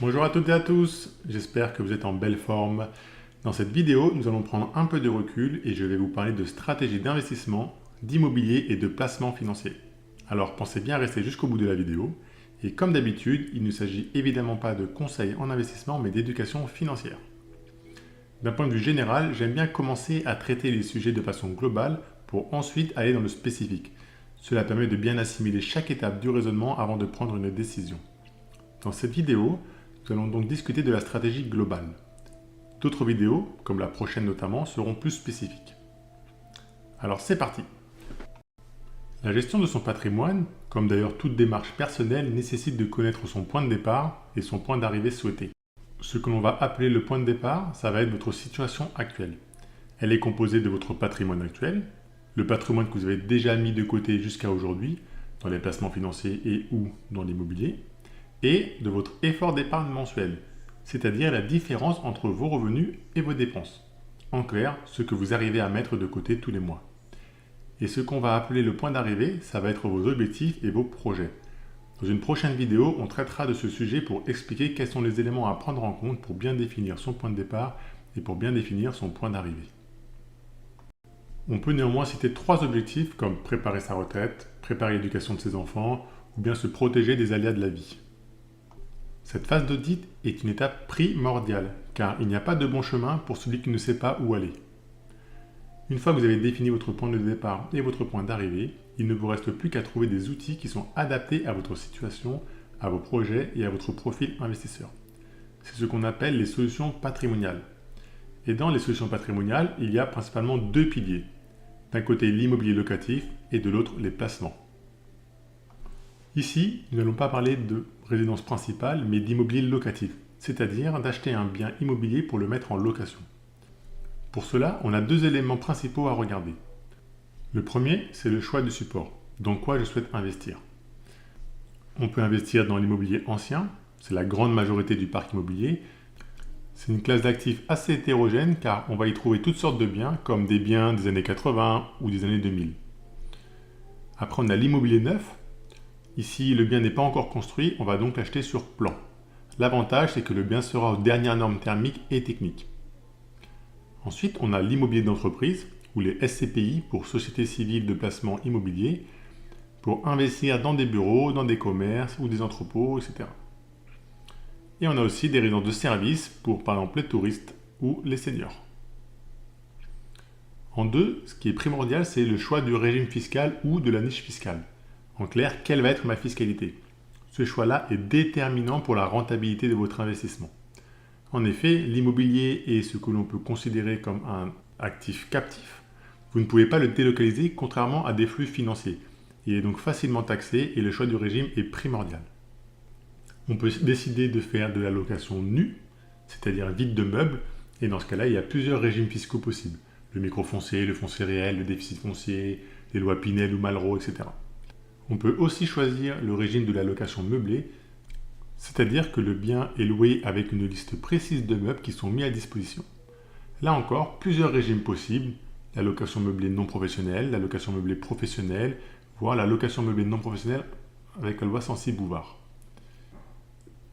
Bonjour à toutes et à tous, j'espère que vous êtes en belle forme. Dans cette vidéo, nous allons prendre un peu de recul et je vais vous parler de stratégie d'investissement, d'immobilier et de placement financier. Alors pensez bien à rester jusqu'au bout de la vidéo. Et comme d'habitude, il ne s'agit évidemment pas de conseils en investissement mais d'éducation financière. D'un point de vue général, j'aime bien commencer à traiter les sujets de façon globale pour ensuite aller dans le spécifique. Cela permet de bien assimiler chaque étape du raisonnement avant de prendre une décision. Dans cette vidéo, nous allons donc discuter de la stratégie globale. D'autres vidéos, comme la prochaine notamment, seront plus spécifiques. Alors c'est parti. La gestion de son patrimoine, comme d'ailleurs toute démarche personnelle, nécessite de connaître son point de départ et son point d'arrivée souhaité. Ce que l'on va appeler le point de départ, ça va être votre situation actuelle. Elle est composée de votre patrimoine actuel, le patrimoine que vous avez déjà mis de côté jusqu'à aujourd'hui, dans les placements financiers et ou dans l'immobilier, et de votre effort d'épargne mensuel, c'est-à-dire la différence entre vos revenus et vos dépenses. En clair, ce que vous arrivez à mettre de côté tous les mois. Et ce qu'on va appeler le point d'arrivée, ça va être vos objectifs et vos projets. Dans une prochaine vidéo, on traitera de ce sujet pour expliquer quels sont les éléments à prendre en compte pour bien définir son point de départ et pour bien définir son point d'arrivée. On peut néanmoins citer 3 objectifs comme préparer sa retraite, préparer l'éducation de ses enfants ou bien se protéger des aléas de la vie. Cette phase d'audit est une étape primordiale, car il n'y a pas de bon chemin pour celui qui ne sait pas où aller. Une fois que vous avez défini votre point de départ et votre point d'arrivée, il ne vous reste plus qu'à trouver des outils qui sont adaptés à votre situation, à vos projets et à votre profil investisseur. C'est ce qu'on appelle les solutions patrimoniales. Et dans les solutions patrimoniales, il y a principalement 2 piliers. D'un côté l'immobilier locatif et de l'autre les placements. Ici, nous n'allons pas parler de résidence principale, mais d'immobilier locatif, c'est-à-dire d'acheter un bien immobilier pour le mettre en location. Pour cela, on a 2 éléments principaux à regarder. Le premier, c'est le choix du support, dans quoi je souhaite investir. On peut investir dans l'immobilier ancien, c'est la grande majorité du parc immobilier. C'est une classe d'actifs assez hétérogène car on va y trouver toutes sortes de biens, comme des biens des années 80 ou des années 2000. Après, on a l'immobilier neuf. Ici, le bien n'est pas encore construit, on va donc l'acheter sur plan. L'avantage, c'est que le bien sera aux dernières normes thermiques et techniques. Ensuite, on a l'immobilier d'entreprise, ou les SCPI pour Sociétés Civiles de Placement Immobilier, pour investir dans des bureaux, dans des commerces ou des entrepôts, etc. Et on a aussi des résidences de services pour, par exemple, les touristes ou les seniors. En deux, ce qui est primordial, c'est le choix du régime fiscal ou de la niche fiscale. En clair, quelle va être ma fiscalité? Ce choix-là est déterminant pour la rentabilité de votre investissement. En effet, l'immobilier est ce que l'on peut considérer comme un actif captif. Vous ne pouvez pas le délocaliser contrairement à des flux financiers. Il est donc facilement taxé et le choix du régime est primordial. On peut décider de faire de la location nue, c'est-à-dire vide de meubles, et dans ce cas-là, il y a plusieurs régimes fiscaux possibles. Le microfoncier, le foncier réel, le déficit foncier, les lois Pinel ou Malraux, etc. On peut aussi choisir le régime de la location meublée, c'est-à-dire que le bien est loué avec une liste précise de meubles qui sont mis à disposition. Là encore, plusieurs régimes possibles, la location meublée non professionnelle, la location meublée professionnelle, voire la location meublée non professionnelle avec la loi Censi-Bouvard.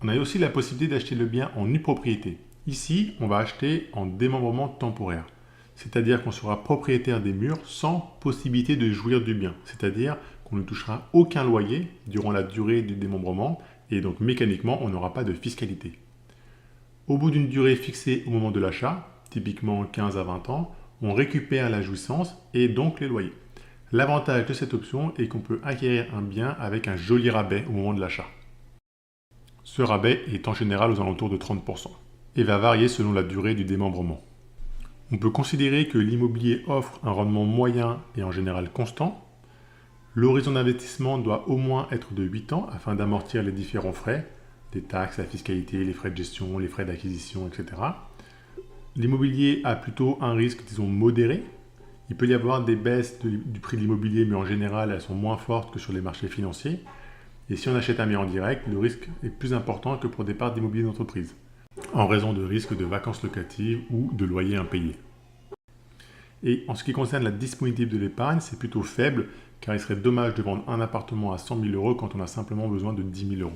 On a aussi la possibilité d'acheter le bien en nue propriété. Ici, on va acheter en démembrement temporaire, c'est-à-dire qu'on sera propriétaire des murs sans possibilité de jouir du bien, c'est-à-dire qu'on ne touchera aucun loyer durant la durée du démembrement et donc mécaniquement on n'aura pas de fiscalité. Au bout d'une durée fixée au moment de l'achat, typiquement 15 à 20 ans, on récupère la jouissance et donc les loyers. L'avantage de cette option est qu'on peut acquérir un bien avec un joli rabais au moment de l'achat. Ce rabais est en général aux alentours de 30% et va varier selon la durée du démembrement. On peut considérer que l'immobilier offre un rendement moyen et en général constant. L'horizon d'investissement doit au moins être de 8 ans afin d'amortir les différents frais, les taxes, la fiscalité, les frais de gestion, les frais d'acquisition, etc. L'immobilier a plutôt un risque, disons, modéré. Il peut y avoir des baisses du prix de l'immobilier, mais en général, elles sont moins fortes que sur les marchés financiers. Et si on achète un bien en direct, le risque est plus important que pour des parts d'immobilier d'entreprise, en raison de risques de vacances locatives ou de loyers impayés. Et en ce qui concerne la disponibilité de l'épargne, c'est plutôt faible, car il serait dommage de vendre un appartement à 100 000 € quand on a simplement besoin de 10 000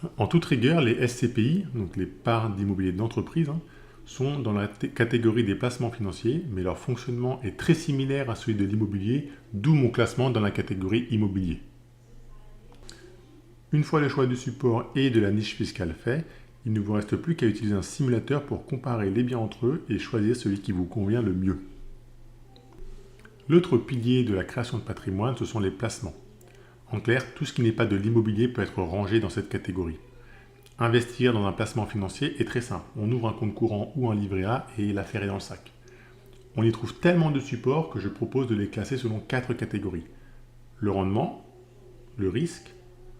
€. En toute rigueur, les SCPI, donc les parts d'immobilier d'entreprise, sont dans la catégorie des placements financiers, mais leur fonctionnement est très similaire à celui de l'immobilier, d'où mon classement dans la catégorie immobilier. Une fois le choix du support et de la niche fiscale fait, il ne vous reste plus qu'à utiliser un simulateur pour comparer les biens entre eux et choisir celui qui vous convient le mieux. L'autre pilier de la création de patrimoine, ce sont les placements. En clair, tout ce qui n'est pas de l'immobilier peut être rangé dans cette catégorie. Investir dans un placement financier est très simple. On ouvre un compte courant ou un livret A et l'affaire est dans le sac. On y trouve tellement de supports que je propose de les classer selon 4 catégories. Le rendement, le risque,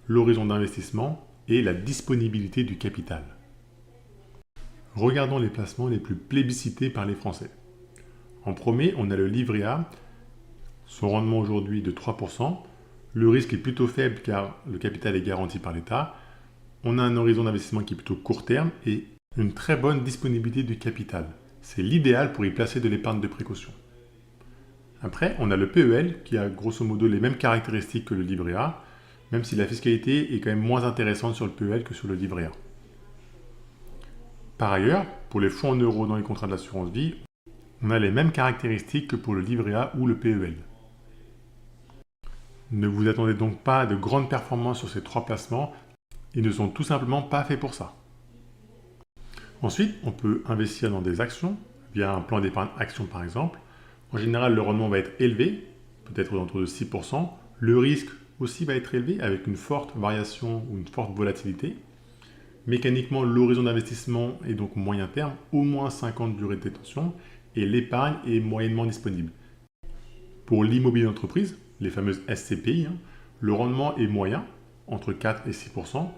l'horizon d'investissement et la disponibilité du capital. Regardons les placements les plus plébiscités par les Français. En premier, on a le livret A. Son rendement aujourd'hui de 3%. Le risque est plutôt faible car le capital est garanti par l'État. On a un horizon d'investissement qui est plutôt court terme et une très bonne disponibilité du capital. C'est l'idéal pour y placer de l'épargne de précaution. Après, on a le PEL qui a grosso modo les mêmes caractéristiques que le livret A, même si la fiscalité est quand même moins intéressante sur le PEL que sur le livret A. Par ailleurs, pour les fonds en euros dans les contrats de l'assurance vie, on a les mêmes caractéristiques que pour le livret A ou le PEL. Ne vous attendez donc pas à de grandes performances sur ces 3 placements, ils ne sont tout simplement pas faits pour ça. Ensuite, on peut investir dans des actions, via un plan d'épargne action par exemple. En général, le rendement va être élevé, peut-être autour de 6%. Le risque aussi va être élevé avec une forte variation ou une forte volatilité. Mécaniquement, l'horizon d'investissement est donc moyen terme, au moins 5 ans de durée de détention, et l'épargne est moyennement disponible. Pour l'immobilier d'entreprise, les fameuses SCPI, le rendement est moyen, entre 4 et 6%,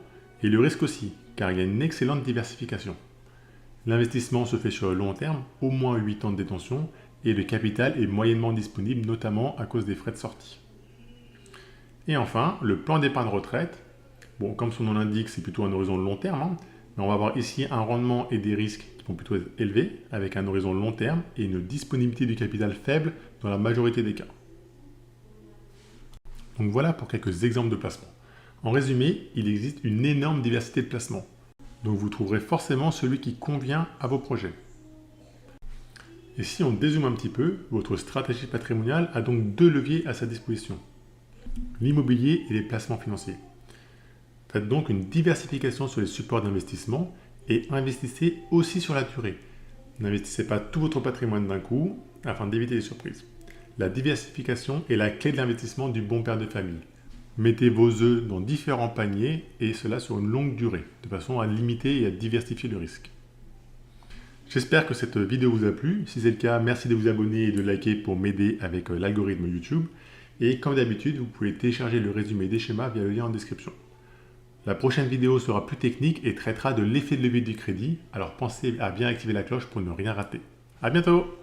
et le risque aussi, car il y a une excellente diversification. L'investissement se fait sur le long terme, au moins 8 ans de détention, et le capital est moyennement disponible, notamment à cause des frais de sortie. Et enfin, le plan d'épargne retraite. Bon, comme son nom l'indique, c'est plutôt un horizon long terme, mais on va avoir ici un rendement et des risques qui vont plutôt être élevés, avec un horizon long terme et une disponibilité du capital faible dans la majorité des cas. Donc voilà pour quelques exemples de placements. En résumé, il existe une énorme diversité de placements. Donc vous trouverez forcément celui qui convient à vos projets. Et si on dézoome un petit peu, votre stratégie patrimoniale a donc 2 leviers à sa disposition. L'immobilier et les placements financiers. Faites donc une diversification sur les supports d'investissement et investissez aussi sur la durée. N'investissez pas tout votre patrimoine d'un coup afin d'éviter les surprises. La diversification est la clé de l'investissement du bon père de famille. Mettez vos œufs dans différents paniers et cela sur une longue durée, de façon à limiter et à diversifier le risque. J'espère que cette vidéo vous a plu. Si c'est le cas, merci de vous abonner et de liker pour m'aider avec l'algorithme YouTube. Et comme d'habitude, vous pouvez télécharger le résumé des schémas via le lien en description. La prochaine vidéo sera plus technique et traitera de l'effet de levier du crédit, alors pensez à bien activer la cloche pour ne rien rater. À bientôt!